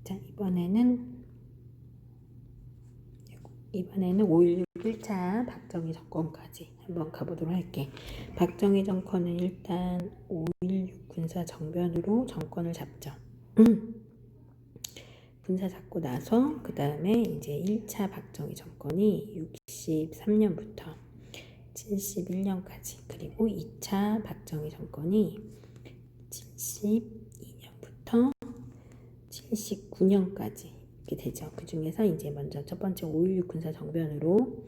자, 이번에는 5.16 1차 박정희 정권까지 한번 가보도록 할게. 박정희 정권은 일단 5.16 군사 정변으로 정권을 잡죠. 군사 잡고 나서 그 다음에 이제 1차 박정희 정권이 63년부터 71년까지, 그리고 2차 박정희 정권이 72년부터 79년까지 이렇게 되죠. 그 중에서 이제 먼저 첫 번째 5.16 군사 정변으로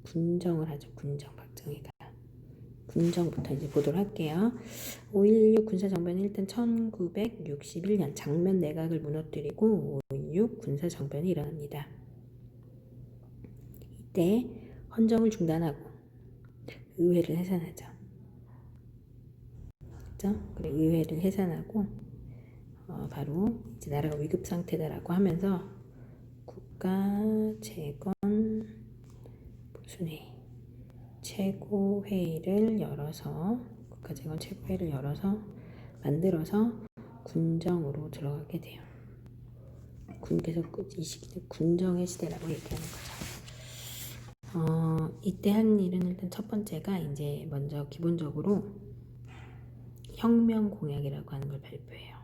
군정을 하죠. 군정, 박정희가. 군정부터 이제 보도록 할게요. 5.16 군사 정변은 일단 1961년 장면 내각을 무너뜨리고 5.16 군사 정변이 일어납니다. 이때 헌정을 중단하고 의회를 해산하죠. 그렇죠? 그래, 의회를 해산하고 바로 이제 나라가 위급 상태다라고 하면서 국가재건 무슨 최고회의를 열어서 국가재건 최고회의를 열어서 만들어서 군정으로 들어가게 돼요. 그래서 이 시기를 군정의 시대라고 얘기하는 거죠. 이때 한 일은 일단 첫 번째가 이제 먼저 기본적으로 혁명 공약이라고 하는 걸 발표해요.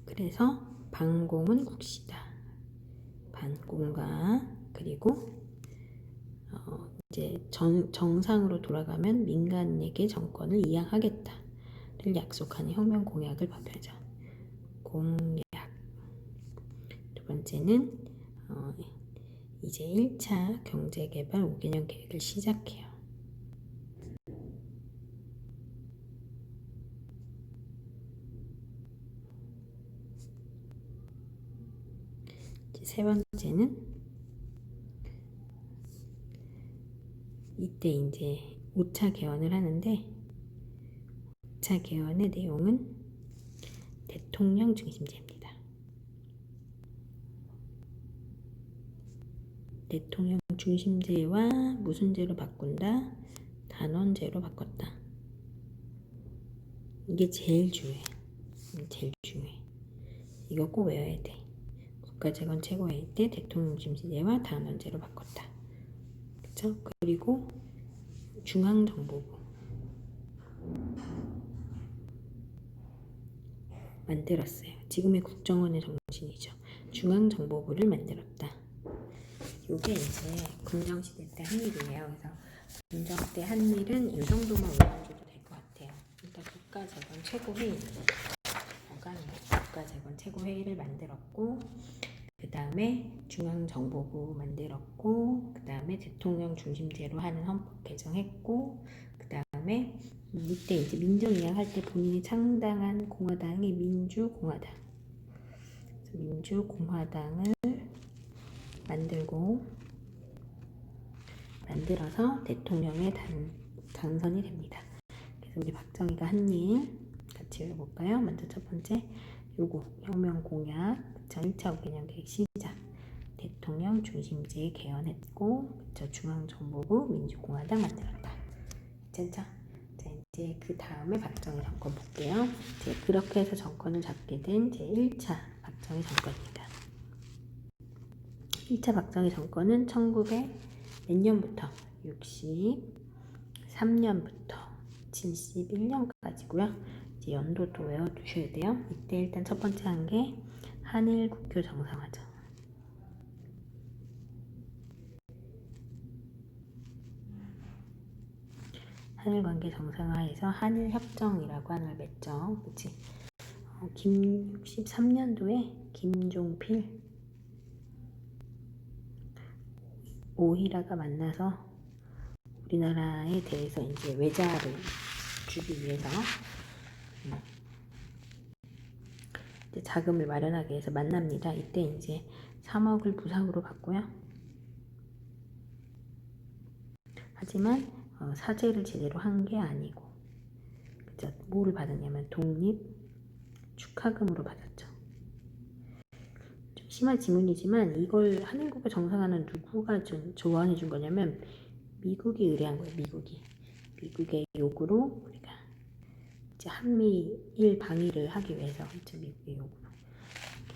그래서 반공은 국시다. 반공과 그리고 이제 정상으로 돌아가면 민간에게 정권을 이양하겠다를 약속하는 혁명 공약을 발표하죠. 공약. 두 번째는 이제 1차 경제개발 5개년 계획을 시작해요. 세 번째는 이때 이제 5차 개헌을 하는데 5차 개헌의 내용은 대통령 중심제입니다. 대통령 중심제와 무슨 제로 바꾼다? 단원제로 바꿨다. 이게 제일 중요해. 이거 꼭 외워야 돼. 국가재건 최고회의 때 대통령 중심제와 단원제로 바꿨다. 그쵸? 그리고 중앙정보부 만들었어요. 지금의 국정원의 정신이죠. 중앙정보부를 만들었다. 이게 이제 군정시대 때 한 일이에요. 그래서 군정 때 한 일은 이 정도만 외워줘도 될 것 같아요. 일단 국가재건 최고회의, 국가재건 최고회의를 만들었고, 그 다음에 중앙정보부 만들었고, 그 다음에 대통령 중심제로 하는 헌법 개정했고, 그 다음에 이때 이제 민정이양 할 때 본인이 창당한 공화당이 민주공화당. 민주공화당을 만들어서 대통령에 당선이 됩니다. 그래서 우리 박정희가 한 일 같이 읽어볼까요? 먼저 첫 번째, 요거 혁명 공약, 1차 5개년 계획 시작, 대통령 중심제 개헌했고, 중앙정보부 민주공화당 만들었다. 괜찮죠? 자, 이제 그 다음에 박정희 정권 볼게요. 이제 그렇게 해서 정권을 잡게 된 제 1차 박정희 정권입니다. 1차 박정희 정권은 1900 몇 년부터? 63년부터 71년까지고요. 이제 연도도 외워두셔야 돼요. 이때 일단 첫 번째 한 게 한일 국교 정상화죠. 한일 관계 정상화에서 한일 협정이라고 하는 걸 맺죠. 그치? 63년도에 김종필, 오히라가 만나서 우리나라에 대해서 이제 외자를 주기 위해서 이제 자금을 마련하기 위해서 만납니다. 이때 이제 3억을 부상으로 받고요. 하지만 사죄를 제대로 한 게 아니고, 그죠? 뭐를 받았냐면 독립 축하금으로 받았죠. 좀 심한 지문이지만 이걸 한일국가 정상화는 누구가 조언해 준 거냐면 미국이 의뢰한 거예요. 미국의 요구로 우리가 이제 한미일 방위를 하기 위해서 이제 미국의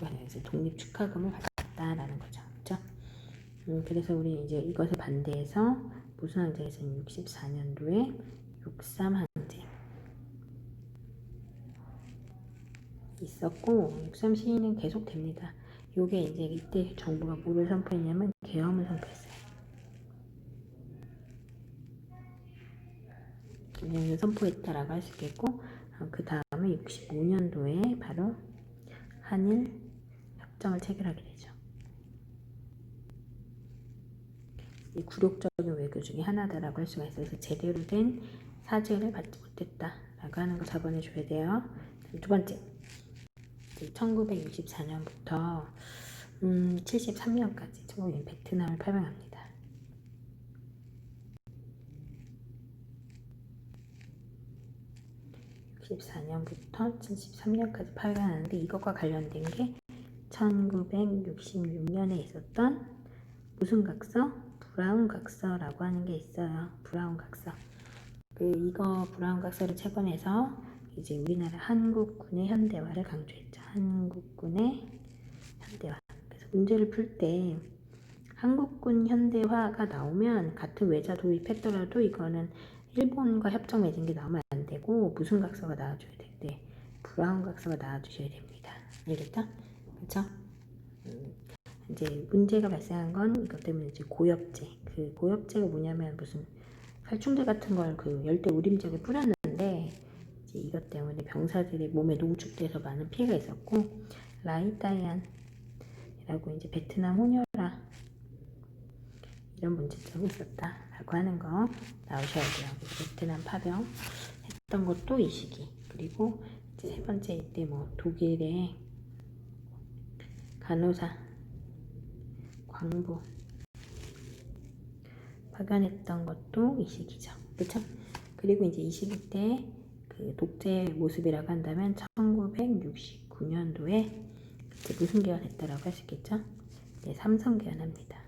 요구에서 독립 축하금을 받았다라는 거죠. 그렇죠? 그래서 우리 이제 이것에 반대해서 무슨 항쟁에서는 64년도에 63 항쟁 있었고 63 시위는 계속됩니다. 요게 이제 이때 정부가 뭐를 선포했냐면 계엄을 선포했어요. 계엄을 선포했다라고 할 수 있겠고 그 다음에 65년도에 바로 한일 협정을 체결하게 되죠. 이 굴욕적인 외교 중에 하나다라고 할 수가 있어서 제대로 된 사죄를 받지 못했다라고 하는 거 잡아내 줘야 돼요. 두 번째, 1964년부터 73년까지 중국이 베트남을 파병합니다. 64년부터 73년까지 파병하는데 이것과 관련된 게 1966년에 있었던 무슨 각서? 브라운 각서라고 하는 게 있어요. 브라운 각서. 이거 브라운 각서를 채권해서 이제 우리나라 한국군의 현대화를 강조했죠. 한국군의 현대화. 그래서 문제를 풀 때 한국군 현대화가 나오면 같은 외자 도입했더라도 이거는 일본과 협정 맺은 게 나오면 안 되고 무슨 각서가 나와줘야 될 때 브라운 각서가 나와주셔야 됩니다. 알겠죠? 그렇죠? 이제 문제가 발생한 건 이것 때문에 이제 고엽제. 그 고엽제가 뭐냐면 무슨 살충제 같은 걸 그 열대 우림지역에 뿌렸는데 이제 이것 때문에 병사들의 몸에 농축돼서 많은 피해가 있었고 라이다이안이라고 이제 베트남 혼혈아 이런 문제점이 있었다라고 하는 거 나오셔야 돼요. 베트남 파병 했던 것도 이 시기. 그리고 이제 세 번째 이때 뭐 독일의 간호사 광부 파견했던 것도 이 시기죠. 그쵸? 그리고 이제 이 시기 때 그 독재 모습이라고 한다면 1969년도에 무슨 개헌했다라고 할 수 있겠죠? 네, 삼성 개헌합니다.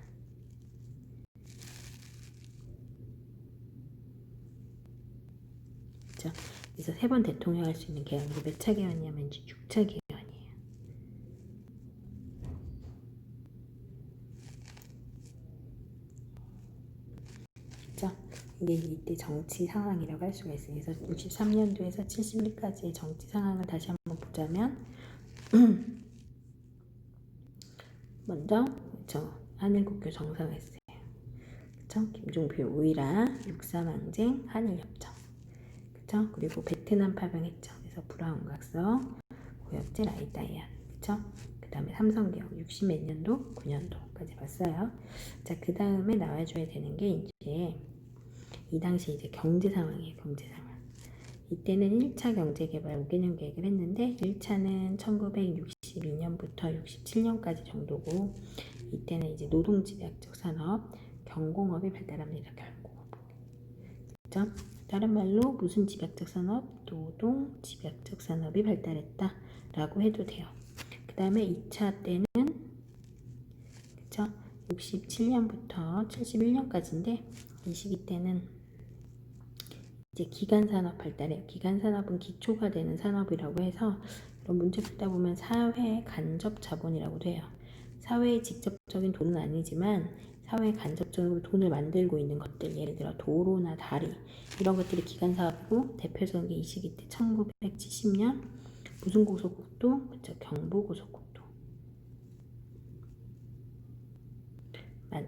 그쵸? 그래서 3번 대통령 할 수 있는 개헌이 몇 차 개헌이냐면 6차 개헌이에요. 그쵸? 이게 이때 정치 상황이라고 할 수가 있어요. 그래서 63년도에서 71까지의 정치 상황을 다시 한번 보자면 먼저 그쵸? 한일국교 정상했어요. 그쵸? 김종필 우일아 63 항쟁 한일협정. 그쵸? 그리고 베트남 파병했죠. 그래서 브라운 각서 고엽제 라이다이안. 그쵸? 그 다음에 삼성개헌 60몇 년도 9년도까지 봤어요. 자, 그 다음에 나와줘야 되는 게 이제 이 당시 이제 경제 상황이에요. 경제 상황. 이때는 1차 경제개발 5개년 계획을 했는데 1차는 1962년부터 67년까지 정도고 이때는 이제 노동집약적 산업, 경공업이 발달합니다. 경공업. 그렇죠? 다른 말로 무슨 집약적 산업? 노동 집약적 산업이 발달했다 라고 해도 돼요. 그 다음에 2차 때는 그쵸? 67년부터 71년까지인데 이 시기 때는 이제 기간산업 발달해요. 기간산업은 기초가 되는 산업이라고 해서 이런 문제 풀다 보면 사회 간접 자본이라고도 해요. 사회의 직접적인 돈은 아니지만 사회 간접적으로 돈을 만들고 있는 것들, 예를 들어 도로나 다리 이런 것들이 기간사업이고 대표적인 게 이 시기 때 1970년 무슨 고속국도? 그쵸, 경부고속국도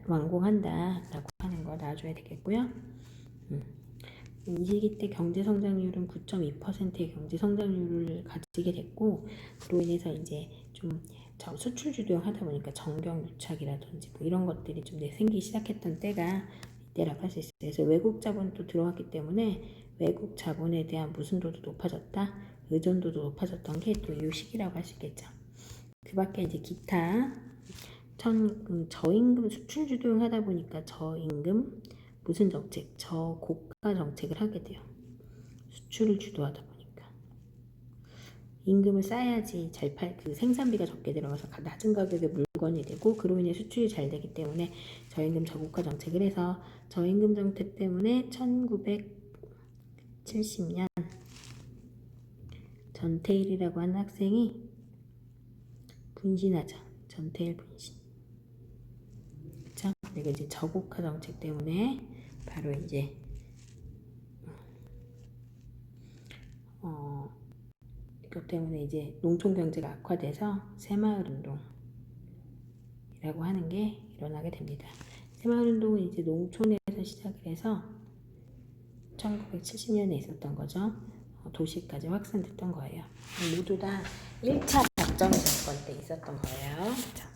완공한다라고 하는 거 놔줘야 되겠고요. 이 시기 때 경제성장률은 9.2%의 경제성장률을 가지게 됐고 그로 인해서 이제 좀 수출 주도형 하다 보니까 정경유착이라든지 뭐 이런 것들이 좀 생기기 시작했던 때가 이때라고 할 수 있어요. 그래서 외국 자본도 들어왔기 때문에 외국 자본에 대한 무슨도도 높아졌다, 의존도도 높아졌던 게 또 이 시기라고 할 수 있겠죠. 그 밖에 이제 기타 저임금 수출 주도형 하다 보니까 저임금 무슨 정책? 저고가 정책을 하게 돼요. 수출을 주도하다 보니까 임금을 싸야지 그 생산비가 적게 들어가서 낮은 가격에 물건이 되고 그로 인해 수출이 잘 되기 때문에 저임금 저고가 정책을 해서 저임금 정책 때문에 1970년 전태일이라고 하는 학생이 분신하죠. 전태일 분신. 그쵸? 그리고 이제 저국화 정책 때문에 바로 이제 이것 때문에 이제 농촌 경제가 악화돼서 새마을 운동이라고 하는 게 일어나게 됩니다. 새마을 운동은 이제 농촌에서 시작을 해서 1970년에 있었던 거죠. 도시까지 확산됐던 거예요. 모두 다 1차 박정희 정권 때 있었던 거예요. 자,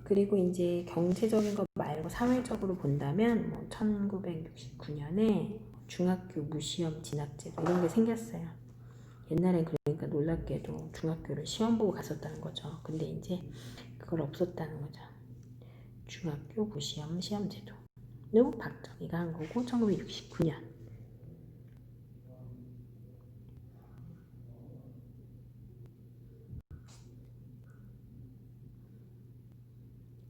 그리고 이제 경제적인 것 말고 사회적으로 본다면 1969년에 중학교 무시험 진학제도 이런 게 생겼어요. 옛날엔 그러니까 놀랍게도 중학교를 시험 보고 갔었다는 거죠. 근데 이제 그걸 없었다는 거죠. 중학교 무시험 시험제도. 는 박정희가 한 거고 1969년.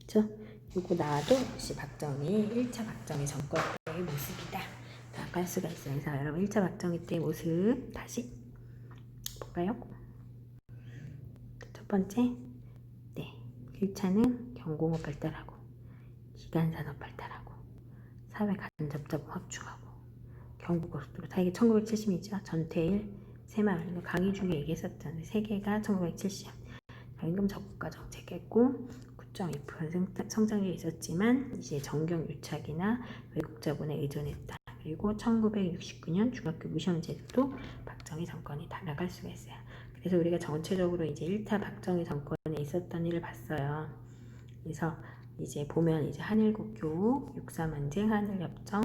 그쵸? 요거 나와도 역시 박정희 1차 박정희 정권 때의 모습이다 라고 할 수가 있어요. 그래서 여러분 1차 박정희 때의 모습 다시 볼까요? 첫 번째, 네, 1차는 경공업 발달하고 기간산업 발달하고 사회 간접자본 확충하고 경부고속도로 다 이게 1970이죠. 전태일, 새마을, 강의 중에 얘기했었잖아요. 세 개가 1970. 임금 저고가 정책했고 9.2% 성장률이 있었지만 이제 정경 유착이나 외국 자본에 의존했다. 그리고 1969년 중학교 무시험 제도도 박정희 정권이 달아갈 수가 있어요. 그래서 우리가 전체적으로 이제 1차 박정희 정권에 있었던 일을 봤어요. 그래서 이제 보면 이제 한일국교, 육삼항쟁, 한일협정,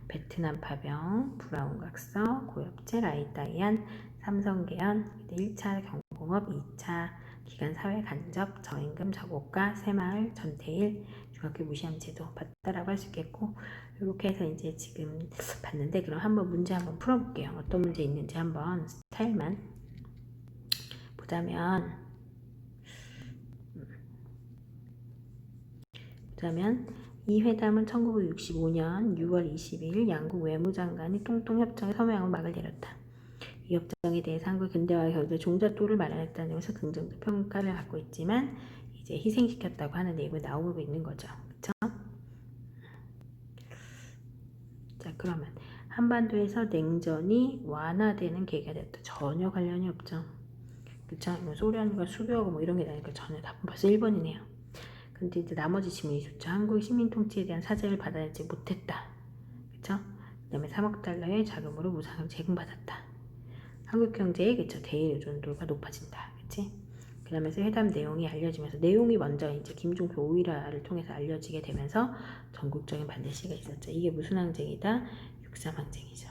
베트남 파병, 브라운 각서, 고엽제, 라이따이안, 삼성개헌, 1차 경공업, 2차 기간 사회 간접, 저임금 저고가, 새마을, 전태일, 중학교 무시험 제도 봤다라고 할 수 있겠고, 이렇게 해서 이제 지금 봤는데, 그럼 한번 문제 한번 풀어볼게요. 어떤 문제 있는지 한번 스타일만 보자면 이 회담은 1965년 6월 22일 양국 외무장관이 통통협정에 서명하고 막을 내렸다. 이 협정에 대해서 한국 근대화 경제 종잣돈을 마련했다는 점에서 긍정적 평가를 받고 있지만 이제 희생시켰다고 하는 내용이 나오고 있는 거죠. 그쵸? 자, 그러면 한반도에서 냉전이 완화되는 계기가 됐다. 전혀 관련이 없죠. 그쵸? 소련과 수교하고 뭐 이런 게 나니까 전혀 다 벌써 1번이네요. 근데 이제 나머지 질문이 좋죠. 한국 시민 통치에 대한 사죄를 받아내지 못했다. 그쵸? 그 다음에 3억 달러의 자금으로 무상을 제공받았다. 한국 경제의 그쵸 대일 의존도가 높아진다. 그치? 그러면서 회담 내용이 알려지면서 내용이 먼저 이제 김종표 오일화를 통해서 알려지게 되면서 전국적인 반대시가 있었죠. 이게 무슨 항쟁이다? 63항쟁이죠.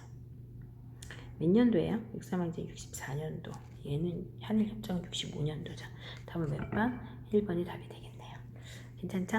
몇 년도예요? 63항쟁 64년도. 얘는 한일협정 65년도죠. 답은 몇 번? 1번이 답이 되겠네요. 괜찮죠?